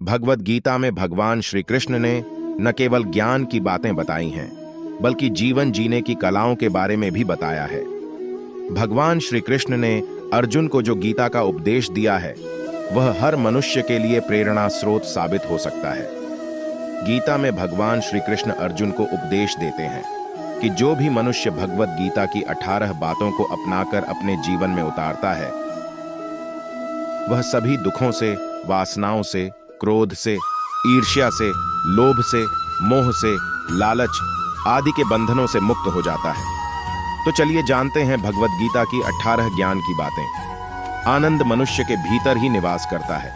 भगवद गीता में भगवान श्री कृष्ण ने न केवल ज्ञान की बातें बताई हैं, बल्कि जीवन जीने की कलाओं के बारे में भी बताया है। भगवान श्री कृष्ण ने अर्जुन को जो गीता का उपदेश दिया है, वह हर मनुष्य के लिए प्रेरणा स्रोत साबित हो सकता है। गीता में भगवान श्री कृष्ण अर्जुन को उपदेश देते हैं कि जो भी मनुष्य भगवद गीता की 18 बातों को अपनाकर अपने जीवन में उतारता है, वह सभी दुखों से, वासनाओं से, क्रोध से, ईर्ष्या से, लोभ से, मोह से, लालच आदि के बंधनों से मुक्त हो जाता है। तो चलिए जानते हैं भगवद गीता की 18 ज्ञान की बातें। आनंद मनुष्य के भीतर ही निवास करता है,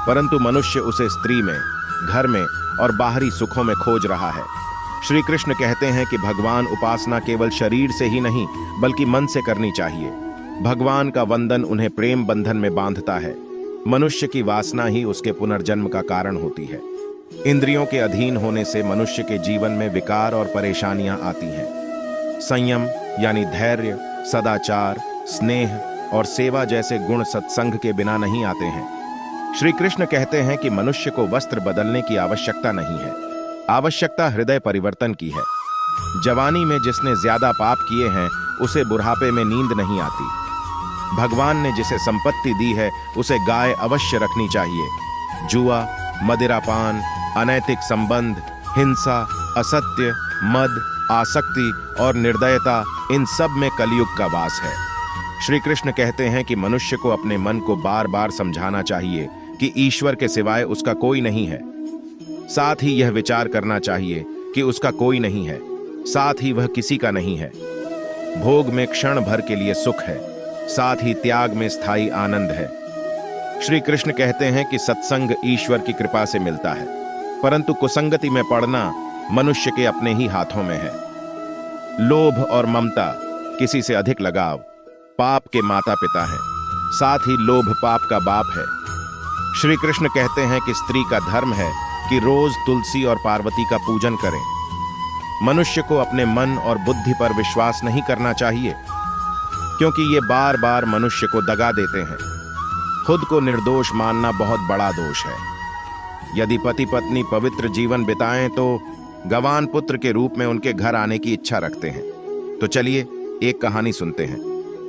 परंतु मनुष्य उसे स्त्री में, घर में और बाहरी सुखों में खोज रहा है। श्री कृष्ण कहते हैं कि भगवान उपासना केवल शरीर से ही नहीं, बल्कि मन से करनी चाहिए। भगवान का वंदन उन्हें प्रेम बंधन में बांधता है। मनुष्य की वासना ही उसके पुनर्जन्म का कारण होती है। इंद्रियों के अधीन होने से मनुष्य के जीवन में विकार और परेशानियां आती हैं। संयम यानी धैर्य, सदाचार, स्नेह और सेवा जैसे गुण सत्संग के बिना नहीं आते हैं। श्री कृष्ण कहते हैं कि मनुष्य को वस्त्र बदलने की आवश्यकता नहीं है, आवश्यकता हृदय परिवर्तन की है। जवानी में जिसने ज्यादा पाप किए हैं, उसे बुढ़ापे में नींद नहीं आती। भगवान ने जिसे संपत्ति दी है, उसे गाय अवश्य रखनी चाहिए। जुआ, मदिरापान, अनैतिक संबंध, हिंसा, असत्य, मद, आसक्ति और निर्दयता, इन सब में कलयुग का वास है। श्री कृष्ण कहते हैं कि मनुष्य को अपने मन को बार बार समझाना चाहिए कि ईश्वर के सिवाय उसका कोई नहीं है। साथ ही यह विचार करना चाहिए कि उसका कोई नहीं है, साथ ही वह किसी का नहीं है। भोग में क्षण भर के लिए सुख है, साथ ही त्याग में स्थायी आनंद है। श्री कृष्ण कहते हैं कि सत्संग ईश्वर की कृपा से मिलता है, परंतु कुसंगति में पड़ना मनुष्य के अपने ही हाथों में है। लोभ और ममता, किसी से अधिक लगाव, पाप के माता पिता हैं, साथ ही लोभ पाप का बाप है। श्री कृष्ण कहते हैं कि स्त्री का धर्म है कि रोज तुलसी और पार्वती का पूजन करें। मनुष्य को अपने मन और बुद्धि पर विश्वास नहीं करना चाहिए, क्योंकि ये बार बार मनुष्य को दगा देते हैं। खुद को निर्दोष मानना बहुत बड़ा दोष है। यदि पति पत्नी पवित्र जीवन बिताएं तो गवान पुत्र के रूप में उनके घर आने की इच्छा रखते हैं। तो चलिए एक कहानी सुनते हैं।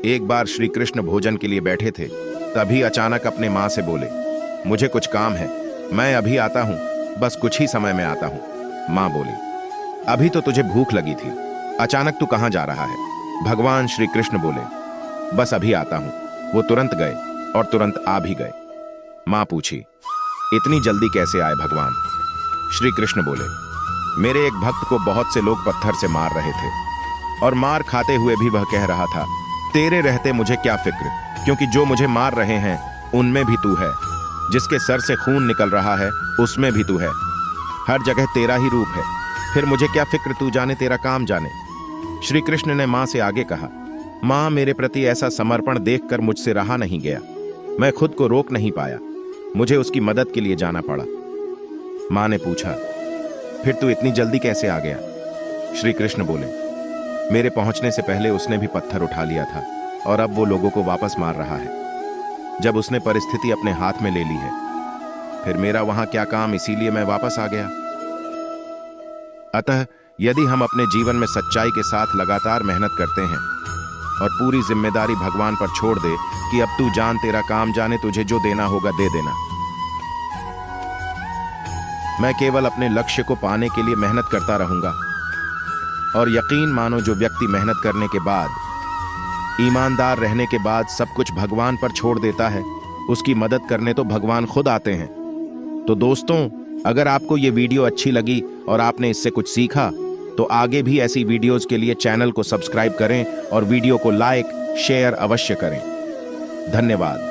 एक बार श्री कृष्ण भोजन के लिए बैठे थे, तभी अचानक अपने माँ से बोले, मुझे कुछ काम है, मैं अभी आता हूँ, बस कुछ ही समय में आता हूँ। माँ बोली, अभी तो तुझे भूख लगी थी, अचानक तू कहाँ जा रहा है? भगवान श्री कृष्ण बोले, बस अभी आता हूँ। वो तुरंत गए और तुरंत आ भी गए। माँ पूछी, इतनी जल्दी कैसे आए भगवान? श्री कृष्ण बोले, मेरे एक भक्त को बहुत से लोग पत्थर से मार रहे थे और मार खाते हुए भी वह कह रहा था, तेरे रहते मुझे क्या फिक्र, क्योंकि जो मुझे मार रहे हैं उनमें भी तू है, जिसके सर से खून निकल रहा है उसमें भी तू है, हर जगह तेरा ही रूप है, फिर मुझे क्या फिक्र, तू जाने तेरा काम जाने। श्री कृष्ण ने माँ से आगे कहा, माँ मेरे प्रति ऐसा समर्पण देखकर मुझसे रहा नहीं गया, मैं खुद को रोक नहीं पाया, मुझे उसकी मदद के लिए जाना पड़ा। माँ ने पूछा, फिर तू इतनी जल्दी कैसे आ गया? श्री कृष्ण बोले, मेरे पहुंचने से पहले उसने भी पत्थर उठा लिया था और अब वो लोगों को वापस मार रहा है। जब उसने परिस्थिति अपने हाथ में ले ली है, फिर मेरा वहां क्या काम, इसीलिए मैं वापस आ गया। अतः यदि हम अपने जीवन में सच्चाई के साथ लगातार मेहनत करते हैं और पूरी जिम्मेदारी भगवान पर छोड़ दे कि अब तू जान तेरा काम जाने, तुझे जो देना होगा दे देना, मैं केवल अपने लक्ष्य को पाने के लिए मेहनत करता रहूंगा। और यकीन मानो, जो व्यक्ति मेहनत करने के बाद, ईमानदार रहने के बाद सब कुछ भगवान पर छोड़ देता है, उसकी मदद करने तो भगवान खुद आते हैं। तो दोस्तों, अगर आपको ये वीडियो अच्छी लगी और आपने इससे कुछ सीखा, तो आगे भी ऐसी वीडियोस के लिए चैनल को सब्सक्राइब करें और वीडियो को लाइक शेयर अवश्य करें। धन्यवाद।